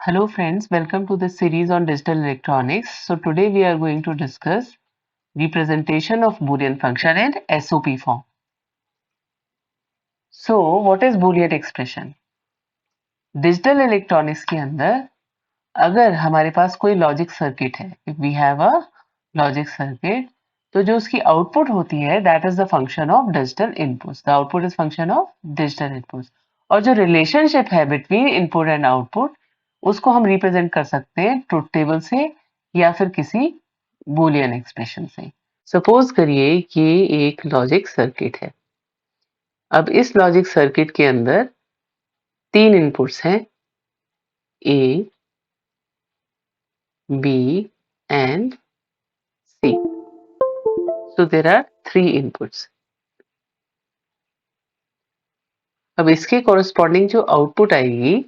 Hello friends, welcome to this series on digital electronics. So today we are going to discuss representation of Boolean function in SOP form. So what is Boolean expression? Digital electronics के अंदर अगर हमारे पास कोई logic circuit है, if we have a logic circuit, तो जो उसकी output होती है that is the function of digital inputs. The output is function of digital inputs. और जो रिलेशनशिप है between input and output उसको हम रिप्रेजेंट कर सकते हैं ट्रुथ टेबल से या फिर किसी बूलियन एक्सप्रेशन से। सपोज करिए ये एक लॉजिक सर्किट है। अब इस लॉजिक सर्किट के अंदर तीन इनपुट्स हैं A, B and C. So there are 3 inputs. अब इसके कॉरस्पॉन्डिंग जो आउटपुट आएगी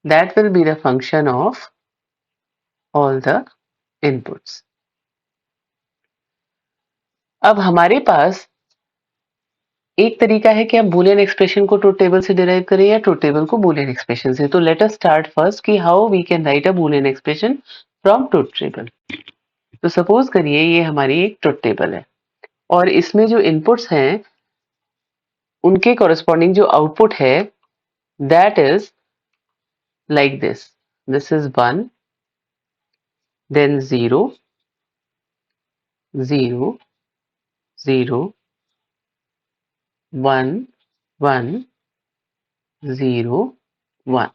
that will be the function of all the inputs. अब हमारे पास एक तरीका है कि हम बूलियन एक्सप्रेशन को ट्रुथ टेबल से डिराइव करें या ट्रुथ टेबल को बूलियन एक्सप्रेशन से। तो लेट अस स्टार्ट फर्स्ट कि how we can write a Boolean expression from truth table. तो सपोज करिए ये हमारी एक ट्रुथ टेबल है और इसमें जो इनपुट्स हैं उनके कॉरस्पॉन्डिंग जो आउटपुट है that is like this. This is 1, then 0, 0, 0, 1, 1, 0, 1।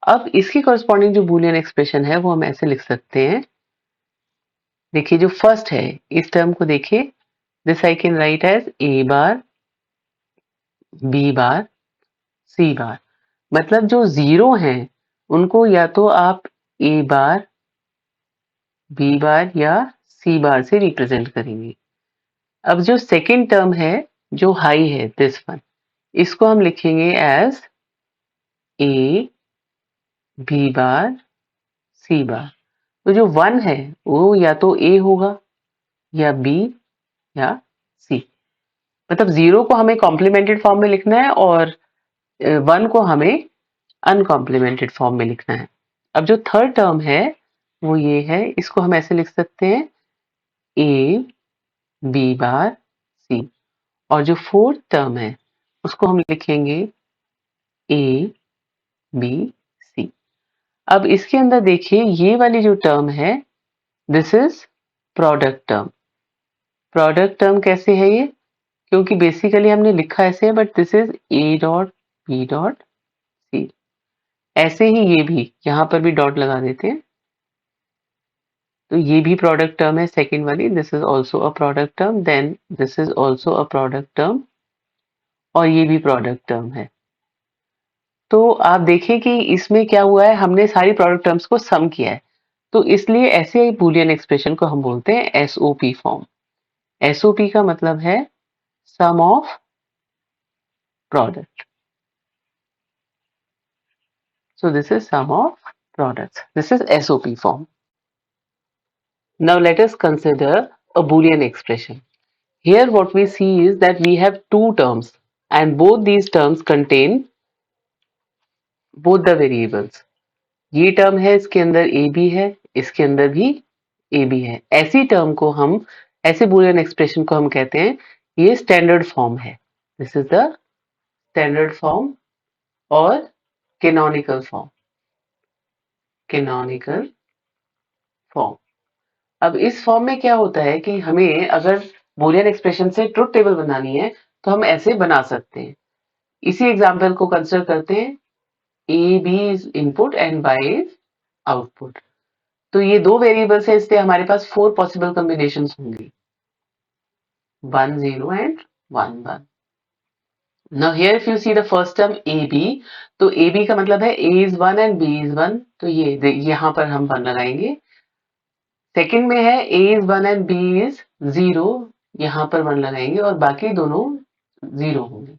अब इसकी कॉरस्पॉन्डिंग जो बूलियन एक्सप्रेशन है वो हम ऐसे लिख सकते हैं। देखिए जो फर्स्ट है इस टर्म को देखिए, this I can write as A bar, B bar, C bar. मतलब जो जीरो हैं उनको या तो आप ए बार, बी बार या सी बार से रिप्रेजेंट करेंगे। अब जो सेकेंड टर्म है जो हाई है दिस वन, इसको हम लिखेंगे as a, B bar, C bar. तो जो वन है वो या तो ए होगा या बी या सी। मतलब जीरो को हमें कॉम्प्लीमेंटेड फॉर्म में लिखना है और वन को हमें अनकॉम्प्लीमेंटेड फॉर्म में लिखना है। अब जो थर्ड टर्म है वो ये है, इसको हम ऐसे लिख सकते हैं ए, बी बार, सी। और जो फोर्थ टर्म है उसको हम लिखेंगे ए, बी, सी। अब इसके अंदर देखिए ये वाली जो टर्म है this is product term. Product term कैसे है ये? क्योंकि बेसिकली हमने लिखा ऐसे है but this is A dot B dot C. ऐसे ही ये भी यहां पर भी डॉट लगा देते हैं। तो ये भी प्रोडक्ट टर्म है सेकेंड वाली, this is also a product term, then this is also a product term और ये भी प्रोडक्ट टर्म है। तो आप देखें कि इसमें क्या हुआ है, हमने सारी प्रोडक्ट टर्म्स को सम किया है। तो इसलिए ऐसे बूलियन एक्सप्रेशन को हम बोलते हैं एसओपी फॉर्म। एसओपी का मतलब है sum of product. So this is sum of products. This is SOP form. Now let us consider a Boolean expression. Here what we see is that we have two terms and both these terms contain both the variables. ये term है इसके अंदर ए भी है, इसके अंदर भी ए भी है। ऐसी टर्म को हम, ऐसे बूलियन एक्सप्रेशन को हम कहते हैं ये स्टैंडर्ड फॉर्म है। This is the standard form और कैनोनिकल फॉर्म। Canonical form. अब इस फॉर्म में क्या होता है कि हमें अगर बूलियन एक्सप्रेशन से ट्रुथ टेबल बनानी है तो हम ऐसे बना सकते हैं। इसी एग्जांपल को कंसिडर करते हैं, A B is input and Y is output. तो ये दो वेरिएबल्स है इसलिए हमारे पास 4 पॉसिबल कॉम्बिनेशंस होंगी, 1 0 एंड 1 1। Now here if you see the first term A B, तो ए बी का मतलब है A is 1 and B is 1, तो ये यहां पर हम 1 लगाएंगे। सेकंड में है a is 1 and b is 0, यहां पर 1 लगाएंगे और बाकी दोनों 0 होंगे।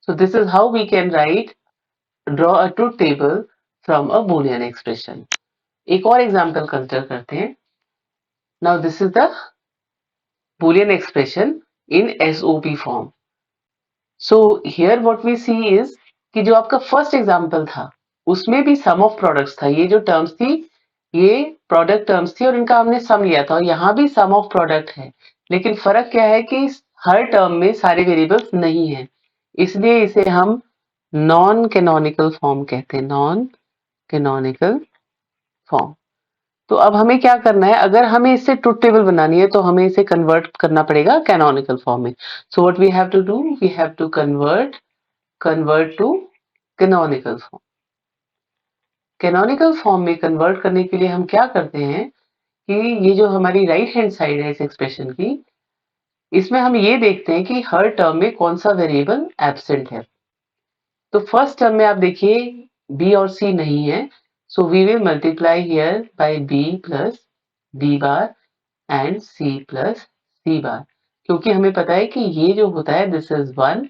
So this is how we can write draw a truth table from a Boolean expression. एक और एग्जांपल कंसिडर करते हैं। Now this is the Boolean expression in SOP form. So here what we see is कि जो आपका first example था उसमें भी सम ऑफ प्रोडक्ट्स था। ये जो टर्म्स थी ये प्रोडक्ट टर्म्स थी और इनका हमने सम लिया था और यहाँ भी सम ऑफ प्रोडक्ट है, लेकिन फर्क क्या है कि हर टर्म में सारे वेरिएबल्स नहीं है, इसलिए इसे हम नॉन कैनोनिकल फॉर्म कहते हैं, नॉन कैनोनिकल फॉर्म। तो अब हमें क्या करना है, अगर हमें इससे ट्रुथ टेबल बनानी है तो हमें इसे कन्वर्ट करना पड़ेगा कैनोनिकल फॉर्म में। So what we have to do, we have to convert to canonical form. Canonical form में कन्वर्ट करने के लिए हम क्या करते हैं कि ये जो हमारी राइट हैंड साइड है इस एक्सप्रेशन की, इसमें हम ये देखते हैं कि हर टर्म में कौन सा वेरिएबल एब्सेंट है। तो फर्स्ट टर्म में आप देखिए बी और सी नहीं है, so we will multiply here by B plus B bar and C plus C bar, क्योंकि हमें पता है कि ये जो होता है this is 1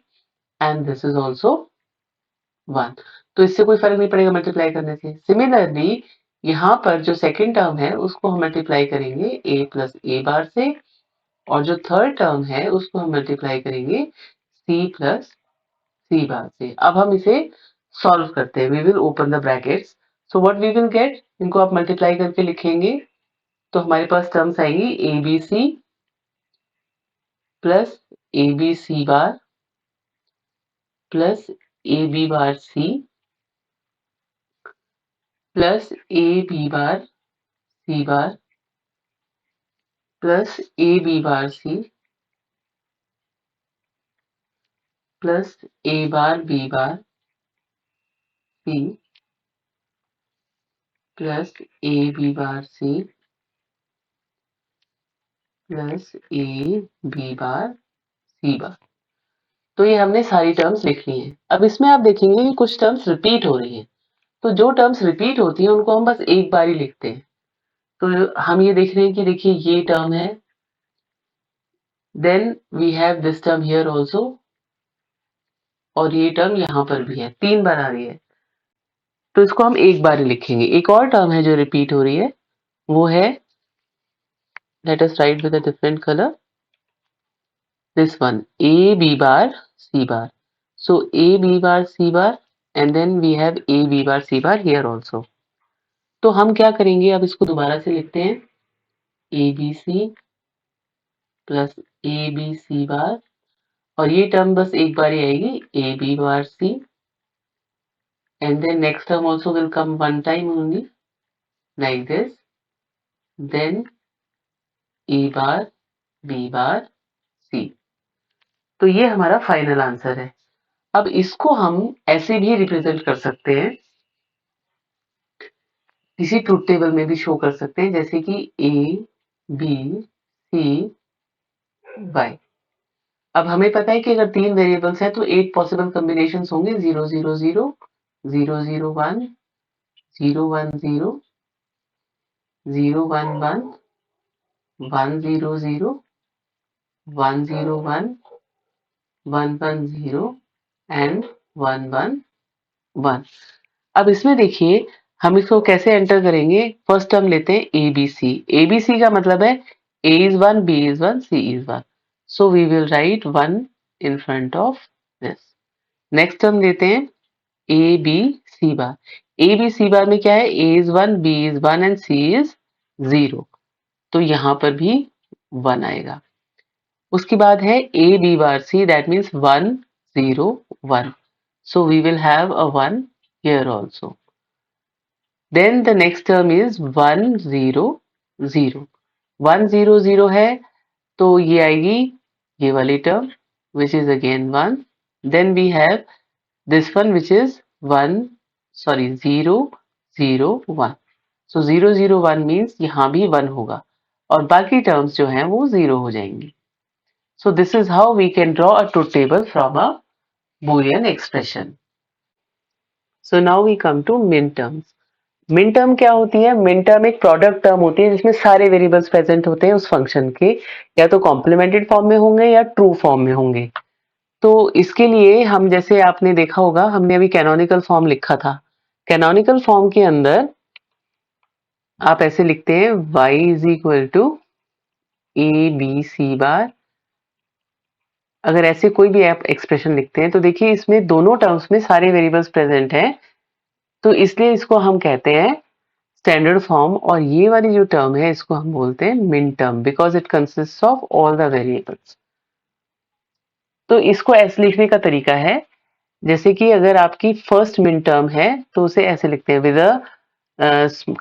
and this is also 1, तो इससे कोई फर्क नहीं पड़ेगा मल्टीप्लाई करने से। सिमिलरली यहाँ पर जो सेकेंड टर्म है उसको हम मल्टीप्लाई करेंगे a प्लस ए बार से, और जो थर्ड टर्म है उसको हम मल्टीप्लाई करेंगे c प्लस सी बार से। अब हम इसे सॉल्व करते हैं, we will open the brackets, so what we will get, इनको आप मल्टीप्लाई करके लिखेंगे तो हमारे पास टर्म्स आएंगी A B C plus A B C bar plus A B bar C plus A B bar C bar plus A B bar C plus A bar B bar C plus A B bar C plus A B bar C bar. तो ये हमने सारी terms लिख ली हैं। अब इसमें आप देखेंगे कि कुछ टर्म्स रिपीट हो रही हैं, तो जो टर्म्स रिपीट होती हैं उनको हम बस एक बार ही लिखते हैं। तो हम ये देख रहे हैं कि देखिए ये टर्म है, then we have this term here also, और ये टर्म यहाँ पर भी है, 3 बार आ रही है, तो इसको हम एक बार ही लिखेंगे। एक और टर्म है जो रिपीट हो रही है, वो है, let us right with a different colour, this one a b bar c bar, so a b bar c bar and then we have a b bar c bar here also। तो हम क्या करेंगे, अब इसको दोबारा से लिखते हैं A B C plus A B C bar, और ये टर्म बस एक बार ही आएगी A B bar C, and then next term also will come one time only like this, then A bar B bar C. तो ये हमारा फाइनल आंसर है। अब इसको हम ऐसे भी रिप्रेजेंट कर सकते हैं, किसी ट्रुथ टेबल में भी शो कर सकते हैं, जैसे कि ए बी सी वाई। अब हमें पता है कि अगर 3 वेरिएबल्स हैं तो 8 पॉसिबल कॉम्बिनेशंस होंगे, 0 0 0 0 0 1 0 1 0 0 1 1 1 0 0 1 0 1 1 1 0 एंड 1 1 1। अब इसमें देखिए हम इसको कैसे एंटर करेंगे। फर्स्ट टर्म लेते हैं A B C. A B सी का मतलब है a is 1, b is 1, c is 1, so we will write 1 in front of this। Next term लेते हैं A B C bar. A B C बार में क्या है, a is 1, b is 1 and c is 0, तो यहां पर भी 1 आएगा। उसके बाद है A B bar C, that means 1 0 1, so we will have a 1 here also। Then the next term is 1 0 0, 1 0 0 है तो ये आएगी ये वाली term which is again 1, then we have this one which is 1 sorry 0 0 1, so 0 0 1 means यहाँ भी 1 होगा और बाकी टर्म्स जो हैं वो 0 हो जाएंगी। So this is how we can draw a truth table from a Boolean expression। So now we come to min terms। Min term क्या होती है, मिन टर्म एक प्रोडक्ट टर्म होती है जिसमें सारे वेरिएबल्स प्रेजेंट होते हैं उस फंक्शन के, या तो कॉम्प्लीमेंटेड फॉर्म में होंगे या ट्रू फॉर्म में होंगे। तो इसके लिए हम, जैसे आपने देखा होगा हमने अभी कैनोनिकल फॉर्म लिखा था, कैनोनिकल फॉर्म के अंदर आप ऐसे लिखते हैं y is equal to A B C bar. अगर ऐसे कोई भी आप एक्सप्रेशन लिखते हैं तो देखिए इसमें दोनों टर्म्स में सारे वेरिएबल्स प्रेजेंट हैं, तो इसलिए इसको हम कहते हैं स्टैंडर्ड फॉर्म, और ये वाली जो टर्म है इसको हम बोलते हैं min term, because it consist of all the variables. तो इसको ऐसे लिखने का तरीका है, जैसे कि अगर आपकी फर्स्ट मिन टर्म है तो उसे ऐसे लिखते हैं with a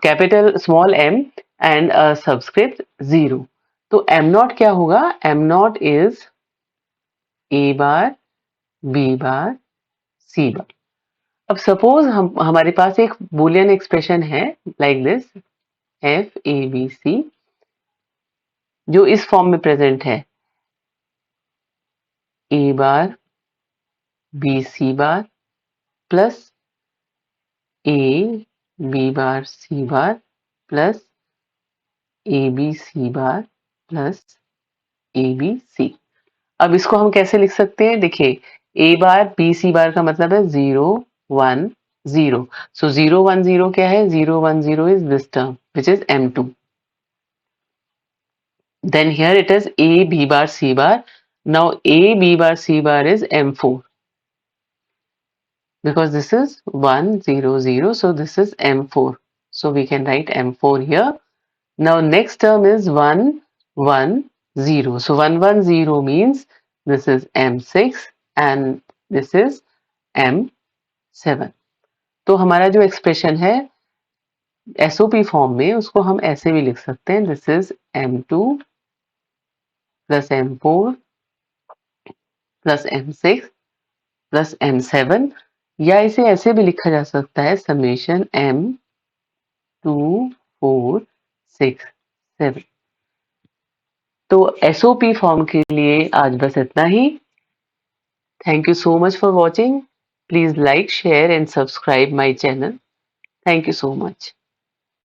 capital small m and subscript 0। तो m नॉट क्या होगा? m not is a bar, b bar, c बार। अब सपोज हमारे पास एक बुलियन एक्सप्रेशन है like this f a b c, जो इस फॉर्म में प्रेजेंट है a bar b c bar plus a b bar c bar plus a b c bar plus a b c। अब इसको हम कैसे लिख सकते हैं? देखिए, a बार b c बार का मतलब है 0 1 0। सो 0 1 0 क्या है? 0 1 0 is this term which is m2. Then here it is a b bar c bar. Now a b bar c bar is m4, because this is 1 0 0, so this is m4. So we can write m4 here. Now next term is 1 1 0. So 1 1 0 means this is m6 and this is m7. तो हमारा जो expression है SOP form में, उसको हम ऐसे भी लिख सकते हैं, this is m2 plus m4 plus m6 plus m7, या इसे ऐसे भी लिखा जा सकता है समेशन m2 4 6 7। तो एसओपी फॉर्म के लिए आज बस इतना ही। Thank you so much for watching. Please like, share and subscribe my channel. Thank you so much.